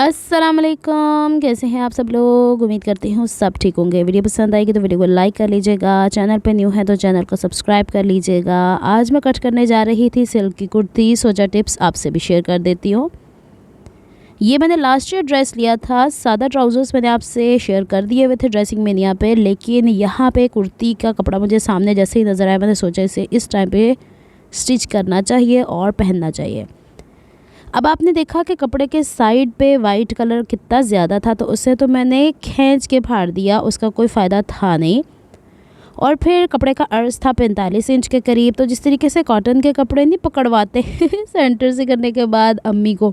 अस्सलाम वालेकुम, कैसे हैं आप सब लोग। उम्मीद करती हूँ सब ठीक होंगे। वीडियो पसंद आएगी तो वीडियो को लाइक कर लीजिएगा। चैनल पे न्यू है तो चैनल को सब्सक्राइब कर लीजिएगा। आज मैं कट करने जा रही थी सिल्क की कुर्ती, सोचा टिप्स आपसे भी शेयर कर देती हूँ। ये मैंने लास्ट ईयर ड्रेस लिया था। सादा ट्राउज़र्स मैंने आपसे शेयर कर दिए हुए थे ड्रेसिंग मेनिया पे, लेकिन यहाँ पे कुर्ती का कपड़ा मुझे सामने जैसे ही नज़र आया, मैंने सोचा इसे इस टाइम पे स्टिच करना चाहिए और पहनना चाहिए। अब आपने देखा कि कपड़े के साइड पे वाइट कलर कितना ज़्यादा था, तो उसे तो मैंने खींच के फाड़ दिया, उसका कोई फ़ायदा था नहीं। और फिर कपड़े का अर्ज था 45 इंच के करीब। तो जिस तरीके से कॉटन के कपड़े नहीं पकड़वाते सेंटर से करने के बाद अम्मी को,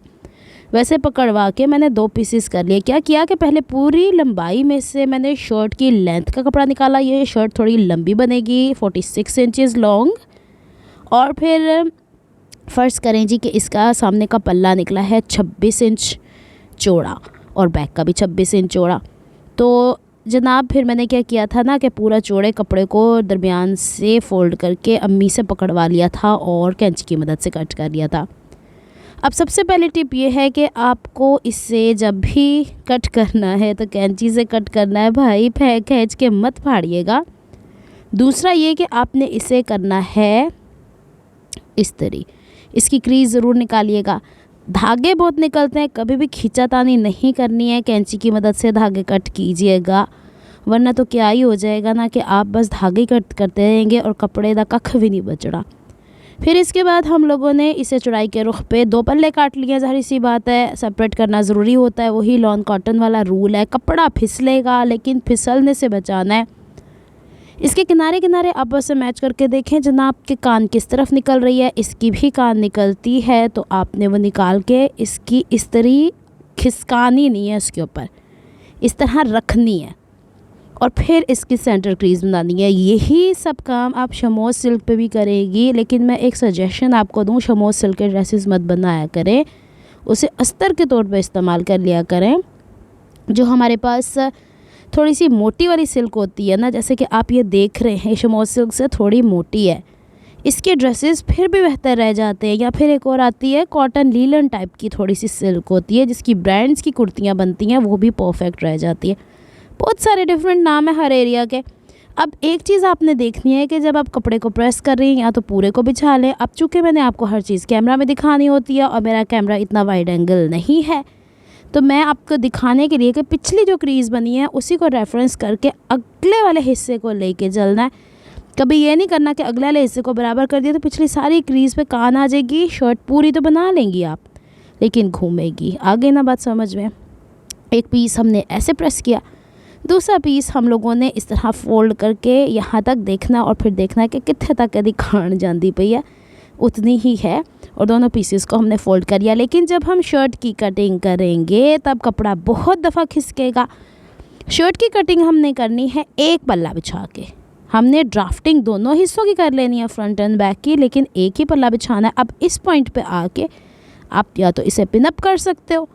वैसे पकड़वा के मैंने 2 पीसेस कर लिए। क्या किया कि पहले पूरी लंबाई में से मैंने शर्ट की लेंथ का कपड़ा निकाला। ये शर्ट थोड़ी लंबी बनेगी, 46 इंचज़ लॉन्ग। और फिर फ़र्ज़ करें जी कि इसका सामने का पल्ला निकला है 26 इंच चौड़ा और बैक का भी 26 इंच चौड़ा। तो जनाब फिर मैंने क्या किया था ना कि पूरा चौड़े कपड़े को दरमियान से फ़ोल्ड करके अम्मी से पकड़वा लिया था और कैंची की मदद से कट कर लिया था। अब सबसे पहली टिप ये है कि आपको इसे जब भी कट करना है तो कैंची से कट करना है भाई, खींच के मत फाड़िएगा। दूसरा ये कि आपने इसे करना है इस तरीके, इसकी क्रीज़ ज़रूर निकालिएगा। धागे बहुत निकलते हैं, कभी भी खींचातानी नहीं करनी है, कैंची की मदद से धागे कट कीजिएगा, वरना तो क्या ही हो जाएगा ना कि आप बस धागे कट करते रहेंगे और कपड़े का कख भी नहीं बचड़ा। फिर इसके बाद हम लोगों ने इसे चौड़ाई के रुख पे 2 पल्ले काट लिए। ज़ाहिर सी बात है सेपरेट करना ज़रूरी होता है, वही लॉन कॉटन वाला रूल है। कपड़ा फिसलेगा लेकिन फिसलने से बचाना है। इसके किनारे किनारे आपस में मैच करके देखें जनाब के कान किस तरफ निकल रही है। इसकी भी कान निकलती है तो आपने वो निकाल के इसकी इस तरह खिसकानी नहीं है, इसके ऊपर इस तरह रखनी है और फिर इसकी सेंटर क्रीज बनानी है। यही सब काम आप शमोज सिल्क पे भी करेंगी, लेकिन मैं एक सजेशन आपको दूं, शमोज सिल्क के ड्रेसेस मत बनाया करें, उसे अस्तर के तौर पे इस्तेमाल कर लिया करें। जो हमारे पास थोड़ी सी मोटी वाली सिल्क होती है ना, जैसे कि आप ये देख रहे हैं शमोज सिल्क से थोड़ी मोटी है, इसके ड्रेसेस फिर भी बेहतर रह जाते हैं। या फिर एक और आती है कॉटन लीलन टाइप की थोड़ी सी सिल्क होती है, जिसकी ब्रांड्स की कुर्तियाँ बनती हैं, वो भी परफेक्ट रह जाती है। बहुत सारे डिफरेंट नाम है हर एरिया के। अब एक चीज़ आपने देखनी है कि जब आप कपड़े को प्रेस कर रही हैं या तो पूरे को बिछा लें। अब चूँकि मैंने आपको हर चीज़ कैमरा में दिखानी होती है और मेरा कैमरा इतना वाइड एंगल नहीं है, तो मैं आपको दिखाने के लिए कि पिछली जो क्रीज़ बनी है उसी को रेफरेंस करके अगले वाले हिस्से को लेके चलना है। कभी ये नहीं करना कि अगले वाले हिस्से को बराबर कर दिया तो पिछली सारी क्रीज़ पे कान आ जाएगी। शर्ट पूरी तो बना लेंगी आप, लेकिन घूमेगी। आगे ना बात समझ में। एक पीस हमने ऐसे प्रेस किया, दूसरा पीस हम लोगों ने इस तरह फ़ोल्ड करके यहाँ तक देखना और फिर देखना कि कितने तक यदि खान जाती पई है उतनी ही है, और दोनों पीसेस को हमने फ़ोल्ड कर लिया। लेकिन जब हम शर्ट की कटिंग करेंगे तब कपड़ा बहुत दफ़ा खिसकेगा। शर्ट की कटिंग हमने करनी है एक पल्ला बिछा के। हमने ड्राफ्टिंग दोनों हिस्सों की कर लेनी है, फ्रंट एंड बैक की, लेकिन एक ही पल्ला बिछाना है। अब इस पॉइंट पे आके आप या तो इसे पिनअप कर सकते हो।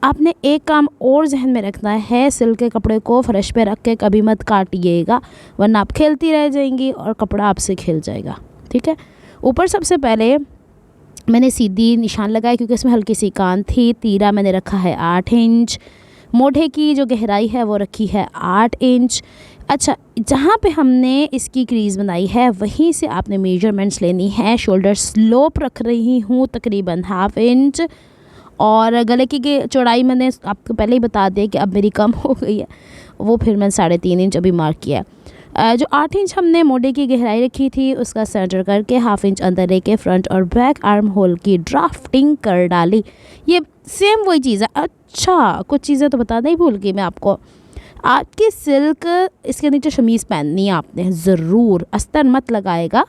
आपने एक काम और जहन में रखना है, सिल्क के कपड़े को फर्श पे रख के कभी मत काटिएगा, वरना आप खेलती रह जाएंगी और कपड़ा आपसे खिल जाएगा। ठीक है। ऊपर सबसे पहले मैंने सीधी निशान लगाया क्योंकि इसमें हल्की सी कान थी। तीरा मैंने रखा है 8 इंच। मोढ़े की जो गहराई है वो रखी है 8 इंच। अच्छा, जहाँ पे हमने इसकी क्रीज़ बनाई है वहीं से आपने मेजरमेंट्स लेनी है। शोल्डर स्लोप रख रही हूँ तकरीबन 1/2 इंच, और गले की चौड़ाई मैंने आपको पहले ही बता दिया कि अब मेरी कम हो गई है, वो फिर मैंने 3.5 इंच अभी मार्क किया है। जो 8 इंच हमने मोढ़े की गहराई रखी थी उसका सेंटर करके 1/2 इंच अंदर लेके फ्रंट और बैक आर्म होल की ड्राफ्टिंग कर डाली। ये सेम वही चीज़ है। अच्छा, कुछ चीज़ें तो बताना ही भूल गई मैं आपको। आपकी सिल्क इसके नीचे शमीज़ पहननी है आपने ज़रूर, अस्तर मत लगाएगा।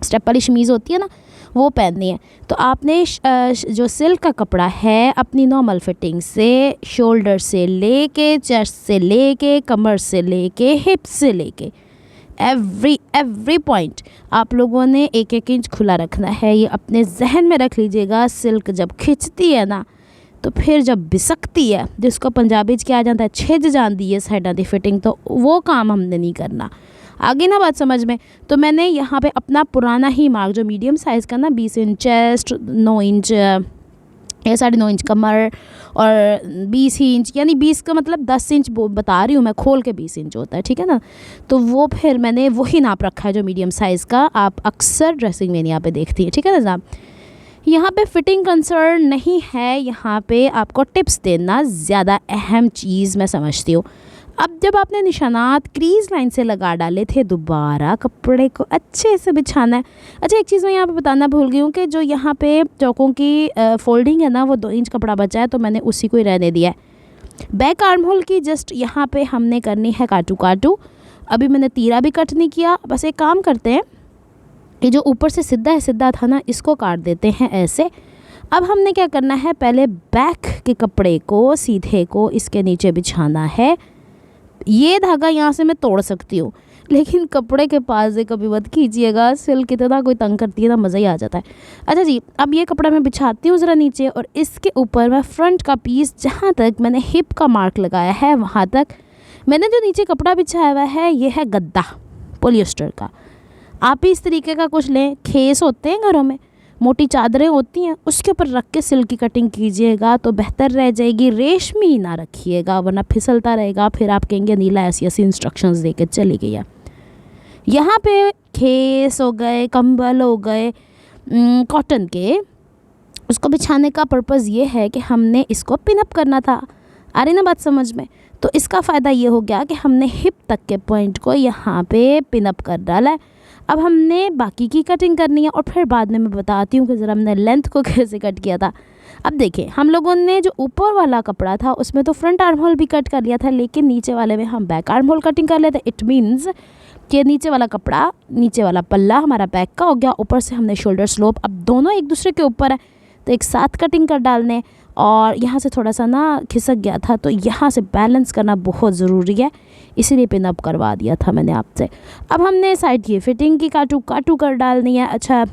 स्टेप वाली शमीज़ होती है ना, वो पहननी है। तो आपने जो सिल्क का कपड़ा है अपनी नॉर्मल फिटिंग से शोल्डर से लेके, चेस्ट से लेके, कमर से लेके, हिप से लेके एवरी पॉइंट आप लोगों ने 1-1 इंच खुला रखना है। ये अपने जहन में रख लीजिएगा। सिल्क जब खिंचती है ना तो फिर जब बिसकती है, जिसको पंजाबी च क्या जाता है छिज जाती है साइडा दी फिटिंग, तो वो काम हमने नहीं करना। आगे ना बात समझ में। तो मैंने यहाँ पे अपना पुराना ही मार्क जो मीडियम साइज़ का ना 20 इंच चेस्ट, 9 इंच या 9.5 इंच कमर और 20 इंच, यानी 20 का मतलब 10 इंच बता रही हूँ मैं, खोल के 20 इंच होता है, ठीक है ना। तो वो फिर मैंने वही नाप रखा है जो मीडियम साइज़ का आप अक्सर ड्रेसिंग में यहाँ पे देखती हैं, ठीक है ना जनाब। यहाँ पे फिटिंग कंसर्न नहीं है, यहाँ पे आपको टिप्स देना ज़्यादा अहम चीज़ मैं समझती हूँ। अब जब आपने निशानात क्रीज़ लाइन से लगा डाले थे, दोबारा कपड़े को अच्छे से बिछाना है। अच्छा, एक चीज़ मैं यहाँ पे बताना भूल गई हूँ कि जो यहाँ पे चौकों की फोल्डिंग है ना, वो 2 इंच कपड़ा बचा है तो मैंने उसी को ही रहने दिया है। बैक आर्म होल की जस्ट यहाँ पे हमने करनी है काटू काटू। अभी मैंने तीरा भी कट नहीं किया, बस एक काम करते हैं, ये जो ऊपर से सीधा था ना, इसको काट देते हैं ऐसे। अब हमने क्या करना है, पहले बैक के कपड़े को सीधे को इसके नीचे बिछाना है। ये धागा यहाँ से मैं तोड़ सकती हूँ, लेकिन कपड़े के पास से कभी मत खींचिएगा, सिल्क इतना कोई तंग करती है ना, मज़ा ही आ जाता है। अच्छा जी, अब ये कपड़ा मैं बिछाती हूँ ज़रा नीचे, और इसके ऊपर मैं फ्रंट का पीस, जहाँ तक मैंने हिप का मार्क लगाया है वहाँ तक मैंने जो नीचे कपड़ा बिछाया हुआ है, ये है गद्दा पॉलिएस्टर का। आप इस तरीके का कुछ लें, खेस होते हैं घरों में, मोटी चादरें होती हैं, उसके ऊपर रख के सिल्क की कटिंग कीजिएगा तो बेहतर रह जाएगी। रेशमी ना रखिएगा वरना फिसलता रहेगा, फिर आप कहेंगे नीला ऐसी इंस्ट्रक्शंस दे के चली गई है। यहाँ पे खेस हो गए, कंबल हो गए कॉटन के, उसको बिछाने का पर्पज़ ये है कि हमने इसको पिनअप करना था। आ रही ना बात समझ में। तो इसका फ़ायदा ये हो गया कि हमने हिप तक के पॉइंट को यहाँ पे पिनअप कर डाला है। अब हमने बाकी की कटिंग करनी है और फिर बाद में मैं बताती हूँ कि ज़रा हमने लेंथ को कैसे कट किया था। अब देखिए, हम लोगों ने जो ऊपर वाला कपड़ा था उसमें तो फ्रंट आर्म होल भी कट कर लिया था, लेकिन नीचे वाले में हम बैक आर्म होल कटिंग कर लेते। इट मीन्स कि नीचे वाला कपड़ा, नीचे वाला पल्ला हमारा बैक का हो गया, ऊपर से हमने शोल्डर स्लोप, अब दोनों एक दूसरे के ऊपर है तो एक साथ कटिंग कर डालने। और यहाँ से थोड़ा सा ना खिसक गया था तो यहाँ से बैलेंस करना बहुत ज़रूरी है, इसीलिए पिनअप करवा दिया था मैंने आपसे। अब हमने साइड की फिटिंग की काटू काटू कर डालनी है। अच्छा,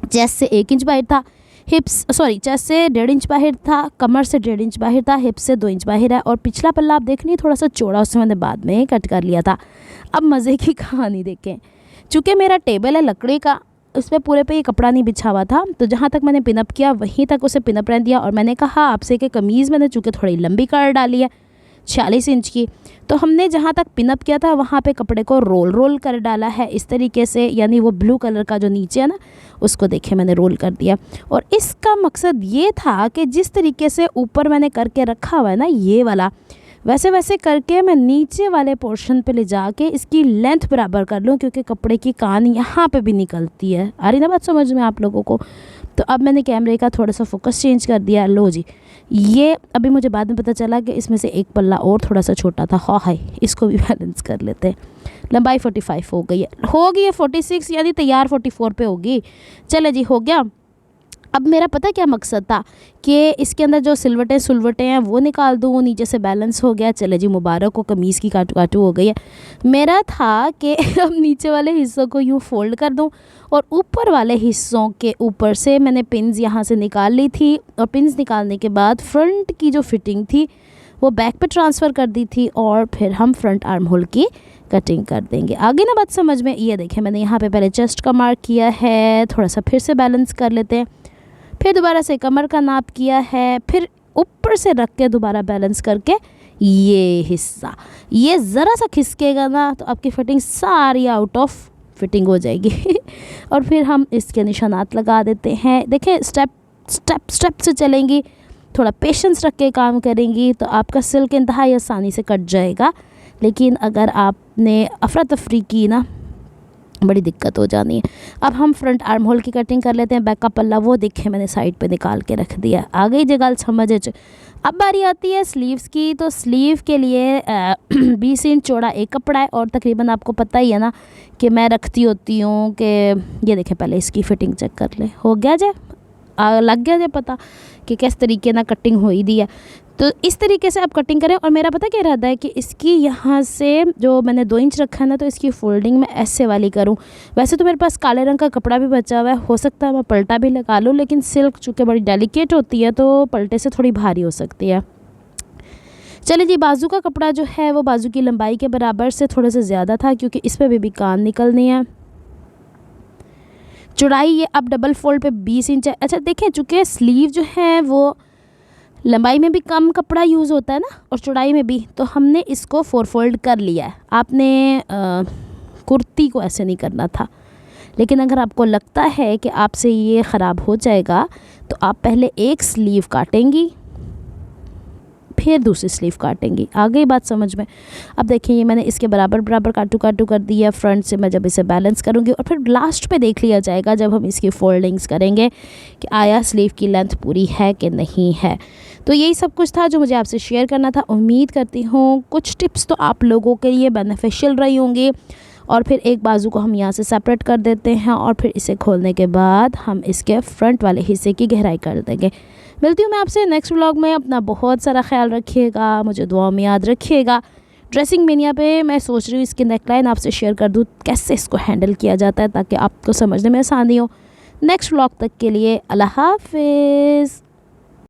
चेस्ट से 1 इंच बाहर था, चेस्ट से 1.5 इंच बाहर था, कमर से 1.5 इंच बाहर था, हिप से 2 इंच बाहर है, और पिछला पल्ला आप देख नहीं थोड़ा सा चौड़ा, उससे मैंने बाद में कट कर लिया था। अब मज़े की कहानी देखें, चूँकि मेरा टेबल है लकड़ी का, उसमें पूरे पे ये कपड़ा नहीं बिछा हुआ था, तो जहाँ तक मैंने पिनअप किया वहीं तक उसे पिनअप रहने दिया। और मैंने कहा आपसे कि कमीज़ मैंने चूँकि थोड़ी लंबी कर डाली है 46 इंच की, तो हमने जहाँ तक पिनअप किया था वहाँ पे कपड़े को रोल कर डाला है इस तरीके से, यानी वो ब्लू कलर का जो नीचे है ना, उसको देखे मैंने रोल कर दिया। और इसका मकसद ये था कि जिस तरीके से ऊपर मैंने करके रखा हुआ है ना ये वाला, वैसे वैसे करके मैं नीचे वाले पोर्शन पे ले जाके इसकी लेंथ बराबर कर लूँ, क्योंकि कपड़े की कान यहाँ पे भी निकलती है। आ रही ना बात समझ में आप लोगों को। तो अब मैंने कैमरे का थोड़ा सा फोकस चेंज कर दिया। लो जी, ये अभी मुझे बाद में पता चला कि इसमें से एक पल्ला और थोड़ा सा छोटा था। हाय, इसको भी बैलेंस कर लेते हैं। लंबाई 45 हो गई है 46, यानी तैयार 44 पे होगी। चले जी, हो गया। अब मेरा पता क्या मकसद था कि इसके अंदर जो सिलवटें हैं वो निकाल दूँ, नीचे से बैलेंस हो गया। चले जी, मुबारक हो, कमीज़ की काटू काटू हो गई है। मेरा था कि अब नीचे वाले हिस्सों को यूँ फोल्ड कर दूँ और ऊपर वाले हिस्सों के ऊपर से मैंने पिन्स यहाँ से निकाल ली थी, और पिन्स निकालने के बाद फ्रंट की जो फिटिंग थी वो बैक पे ट्रांसफ़र कर दी थी, और फिर हम फ्रंट आर्म होल की कटिंग कर देंगे। आगे ना बात समझ में। ये देखें, मैंने यहाँ पे पहले चेस्ट का मार्क किया है, थोड़ा सा फिर से बैलेंस कर लेते हैं, फिर दोबारा से कमर का नाप किया है, फिर ऊपर से रख के दोबारा बैलेंस करके ये हिस्सा, ये ज़रा सा खिसकेगा ना तो आपकी फिटिंग सारी आउट ऑफ फिटिंग हो जाएगी। और फिर हम इसके निशानात लगा देते हैं। देखें, स्टेप से चलेंगी, थोड़ा पेशेंस रख के काम करेंगी तो आपका सिल्क इंतहाई आसानी से कट जाएगा। लेकिन अगर आपने अफरा तफरी की ना, बड़ी दिक्कत हो जानी है। अब हम फ्रंट आर्म होल की कटिंग कर लेते हैं। बैक का पल्ला वो देखे मैंने साइड पे निकाल के रख दिया। आ गई जगह समझ। अब बारी आती है स्लीव्स की। तो स्लीव के लिए 20 इंच चौड़ा एक कपड़ा है, और तकरीबन आपको पता ही है ना कि मैं रखती होती हूँ कि ये देखें, पहले इसकी फ़िटिंग चेक कर ले। हो गया जे, लग गया जे पता कि किस तरीके ना कटिंग हुई दी है। तो इस तरीके से आप कटिंग करें। और मेरा पता क्या इरादा है कि इसकी यहाँ से जो मैंने 2 इंच रखा है ना, तो इसकी फोल्डिंग मैं ऐसे वाली करूँ। वैसे तो मेरे पास काले रंग का कपड़ा भी बचा हुआ है, हो सकता है मैं पलटा भी लगा लूँ, लेकिन सिल्क चूँकि बड़ी डेलिकेट होती है तो पलटे से थोड़ी भारी हो सकती है। चलिए जी, बाजू का कपड़ा जो है वो बाजू की लंबाई के बराबर से थोड़ा सा ज़्यादा था, क्योंकि इस पर भी कान निकलनी है। चौड़ाई ये अब डबल फोल्ड पे 20 इंच है। अच्छा देखें, चूँकि स्लीव जो है वो लंबाई में भी कम कपड़ा यूज़ होता है ना और चौड़ाई में भी, तो हमने इसको 4 फोल्ड कर लिया है। आपने कुर्ती को ऐसे नहीं करना था, लेकिन अगर आपको लगता है कि आपसे ये ख़राब हो जाएगा तो आप पहले एक स्लीव काटेंगी, फिर दूसरी स्लीव काटेंगी। आ गई बात समझ में? अब देखिए ये मैंने इसके बराबर बराबर काटू कर दिया फ्रंट से। मैं जब इसे बैलेंस करूँगी और फिर लास्ट पे देख लिया जाएगा जब हम इसकी फोल्डिंग्स करेंगे कि आया स्लीव की लेंथ पूरी है कि नहीं है। तो यही सब कुछ था जो मुझे आपसे शेयर करना था। उम्मीद करती हूँ कुछ टिप्स तो आप लोगों के लिए बेनिफिशियल रही होंगी। और फिर एक बाजू को हम यहाँ से सेपरेट कर देते हैं और फिर इसे खोलने के बाद हम इसके फ्रंट वाले हिस्से की गहराई कर देंगे। मिलती हूँ मैं आपसे नेक्स्ट व्लॉग में। अपना बहुत सारा ख्याल रखिएगा, मुझे दुआ में याद रखिएगा। ड्रेसिंग मेनिया पे मैं सोच रही हूँ इसकी नेकलाइन आपसे शेयर कर दूँ, कैसे इसको हैंडल किया जाता है ताकि आपको समझने में आसानी हो। नेक्स्ट व्लॉग तक के लिए अल्लाह हाफिज़।